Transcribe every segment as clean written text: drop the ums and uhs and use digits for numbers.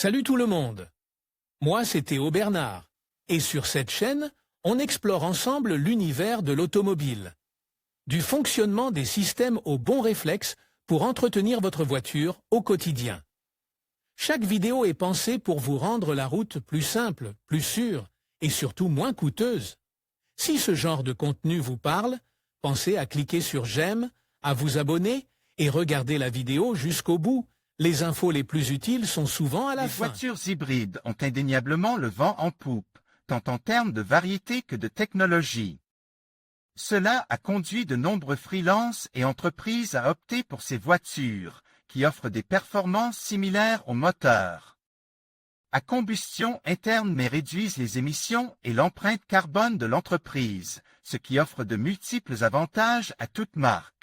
Salut tout le monde. Moi, c'est Théo Bernard. Et sur cette chaîne, on explore ensemble l'univers de l'automobile. Du fonctionnement des systèmes aux bons réflexes pour entretenir votre voiture au quotidien. Chaque vidéo est pensée pour vous rendre la route plus simple, plus sûre et surtout moins coûteuse. Si ce genre de contenu vous parle, pensez à cliquer sur j'aime, à vous abonner et regarder la vidéo jusqu'au bout. Les infos les plus utiles sont souvent à la fin. Les voitures hybrides ont indéniablement le vent en poupe, tant en termes de variété que de technologie. Cela a conduit de nombreux freelances et entreprises à opter pour ces voitures, qui offrent des performances similaires aux moteurs à combustion interne mais réduisent les émissions et l'empreinte carbone de l'entreprise, ce qui offre de multiples avantages à toute marque.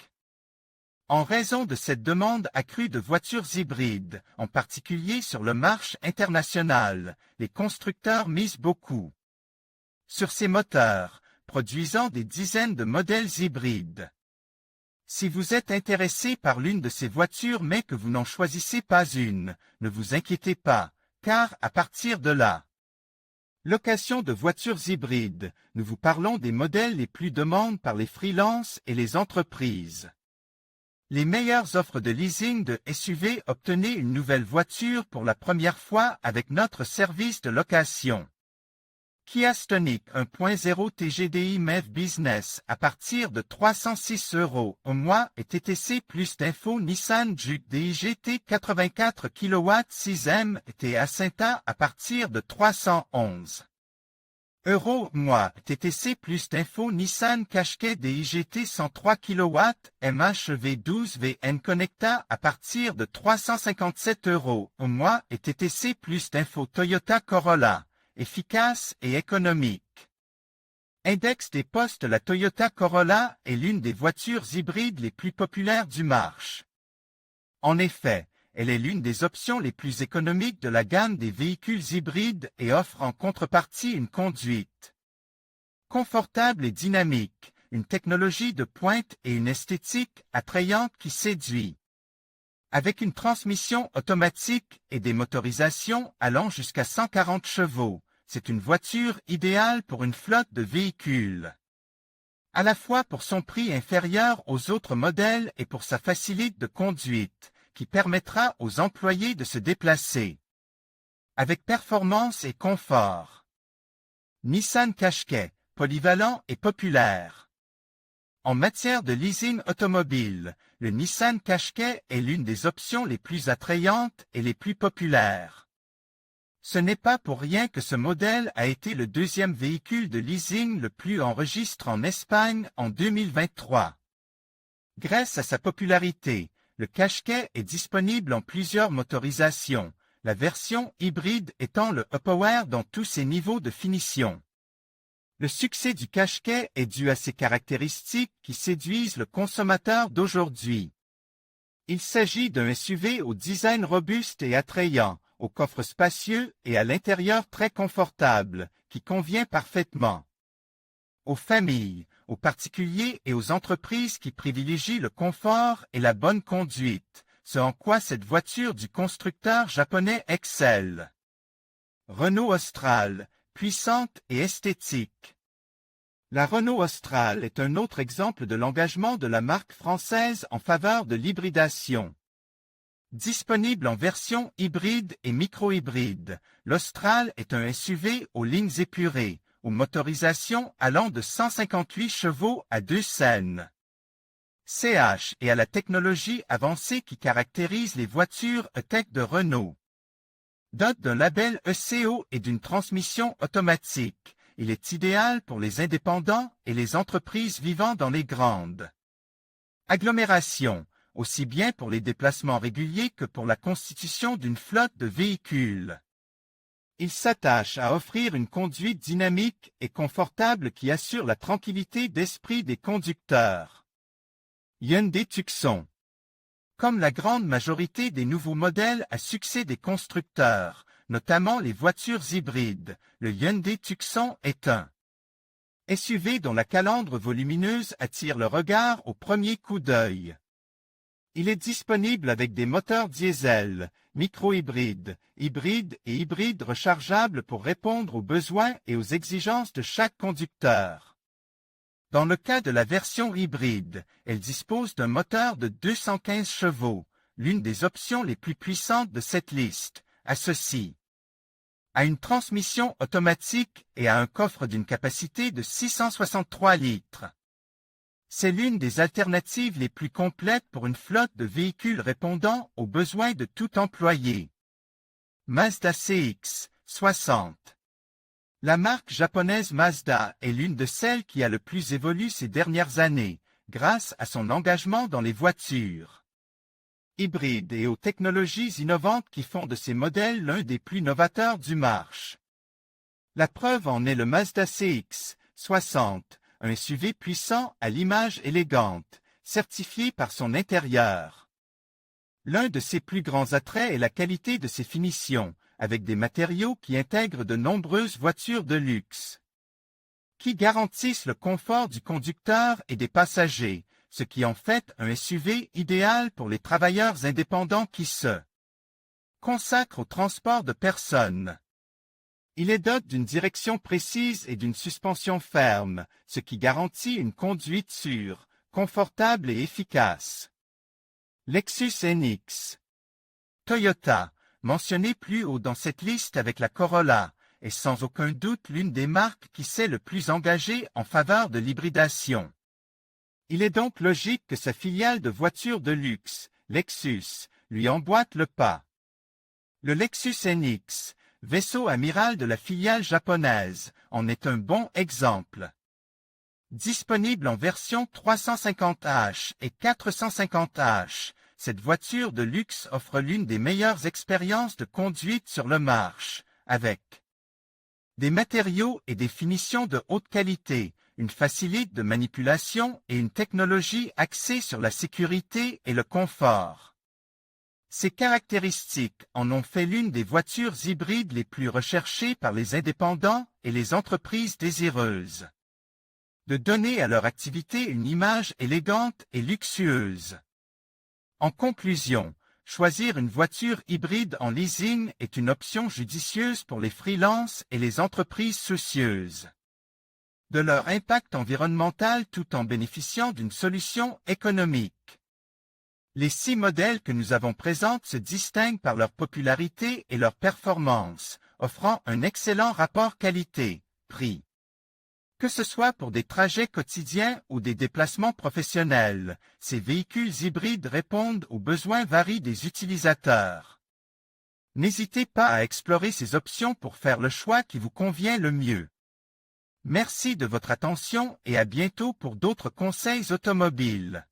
En raison de cette demande accrue de voitures hybrides, en particulier sur le marché international, les constructeurs misent beaucoup sur ces moteurs, produisant des dizaines de modèles hybrides. Si vous êtes intéressé par l'une de ces voitures mais que vous n'en choisissez pas une, ne vous inquiétez pas, car à partir de là, location de voitures hybrides, nous vous parlons des modèles les plus demandés par les freelances et les entreprises. Les meilleures offres de leasing de SUV. Obtenez une nouvelle voiture pour la première fois avec notre service de location. Kia Stonic 1.0 TGDI MEV Business à partir de 306 € au mois et TTC plus d'infos Nissan Juke DIGT 84 kW 6M et Acinta à partir de 311 € mois TTC plus d'infos Nissan Qashqai DIGT 103 kW MHEV 12 VN Connecta à partir de 357 € au mois et TTC plus d'infos Toyota Corolla efficace et économique. Index des postes. La Toyota Corolla est l'une des voitures hybrides les plus populaires du marché. En effet, elle est l'une des options les plus économiques de la gamme des véhicules hybrides et offre en contrepartie une conduite confortable et dynamique, une technologie de pointe et une esthétique attrayante qui séduit. Avec une transmission automatique et des motorisations allant jusqu'à 140 chevaux, c'est une voiture idéale pour une flotte de véhicules. À la fois pour son prix inférieur aux autres modèles et pour sa facilité de conduite, qui permettra aux employés de se déplacer avec performance et confort. Nissan Qashqai, polyvalent et populaire. En matière de leasing automobile, le Nissan Qashqai est l'une des options les plus attrayantes et les plus populaires. Ce n'est pas pour rien que ce modèle a été le deuxième véhicule de leasing le plus enregistré en Espagne en 2023. Grâce à sa popularité, le Qashqai est disponible en plusieurs motorisations, la version hybride étant le e-Power dans tous ses niveaux de finition. Le succès du Qashqai est dû à ses caractéristiques qui séduisent le consommateur d'aujourd'hui. Il s'agit d'un SUV au design robuste et attrayant, au coffre spacieux et à l'intérieur très confortable, qui convient parfaitement aux familles, aux particuliers et aux entreprises qui privilégient le confort et la bonne conduite, ce en quoi cette voiture du constructeur japonais excelle. Renault Austral, puissante et esthétique. La Renault Austral est un autre exemple de l'engagement de la marque française en faveur de l'hybridation. Disponible en version hybride et micro-hybride, l'Austral est un SUV aux lignes épurées, aux motorisations allant de 158 chevaux à 2 scènes CH et à la technologie avancée qui caractérise les voitures E-Tech de Renault. Doté d'un label ECO et d'une transmission automatique, il est idéal pour les indépendants et les entreprises vivant dans les grandes agglomérations, aussi bien pour les déplacements réguliers que pour la constitution d'une flotte de véhicules. Il s'attache à offrir une conduite dynamique et confortable qui assure la tranquillité d'esprit des conducteurs. Hyundai Tucson. Comme la grande majorité des nouveaux modèles à succès des constructeurs, notamment les voitures hybrides, le Hyundai Tucson est un SUV dont la calandre volumineuse attire le regard au premier coup d'œil. Il est disponible avec des moteurs diesel, micro-hybrides, hybrides et hybrides rechargeables pour répondre aux besoins et aux exigences de chaque conducteur. Dans le cas de la version hybride, elle dispose d'un moteur de 215 chevaux, l'une des options les plus puissantes de cette liste, associée à une transmission automatique et à un coffre d'une capacité de 663 litres. C'est l'une des alternatives les plus complètes pour une flotte de véhicules répondant aux besoins de tout employé. Mazda CX-60. La marque japonaise Mazda est l'une de celles qui a le plus évolué ces dernières années, grâce à son engagement dans les voitures hybrides et aux technologies innovantes qui font de ces modèles l'un des plus novateurs du marché. La preuve en est le Mazda CX-60, un SUV puissant à l'image élégante, certifié par son intérieur. L'un de ses plus grands attraits est la qualité de ses finitions, avec des matériaux qui intègrent de nombreuses voitures de luxe, qui garantissent le confort du conducteur et des passagers, ce qui en fait un SUV idéal pour les travailleurs indépendants qui se consacrent au transport de personnes. Il est doté d'une direction précise et d'une suspension ferme, ce qui garantit une conduite sûre, confortable et efficace. Lexus NX. Toyota, mentionné plus haut dans cette liste avec la Corolla, est sans aucun doute l'une des marques qui s'est le plus engagée en faveur de l'hybridation. Il est donc logique que sa filiale de voitures de luxe, Lexus, lui emboîte le pas. Le Lexus NX, vaisseau amiral de la filiale japonaise, en est un bon exemple. Disponible en version 350h et 450h, cette voiture de luxe offre l'une des meilleures expériences de conduite sur le marché, avec des matériaux et des finitions de haute qualité, une facilité de manipulation et une technologie axée sur la sécurité et le confort. Ces caractéristiques en ont fait l'une des voitures hybrides les plus recherchées par les indépendants et les entreprises désireuses de donner à leur activité une image élégante et luxueuse. En conclusion, choisir une voiture hybride en leasing est une option judicieuse pour les freelances et les entreprises soucieuses de leur impact environnemental tout en bénéficiant d'une solution économique. Les 6 modèles que nous avons présents se distinguent par leur popularité et leur performance, offrant un excellent rapport qualité-prix. Que ce soit pour des trajets quotidiens ou des déplacements professionnels, ces véhicules hybrides répondent aux besoins variés des utilisateurs. N'hésitez pas à explorer ces options pour faire le choix qui vous convient le mieux. Merci de votre attention et à bientôt pour d'autres conseils automobiles.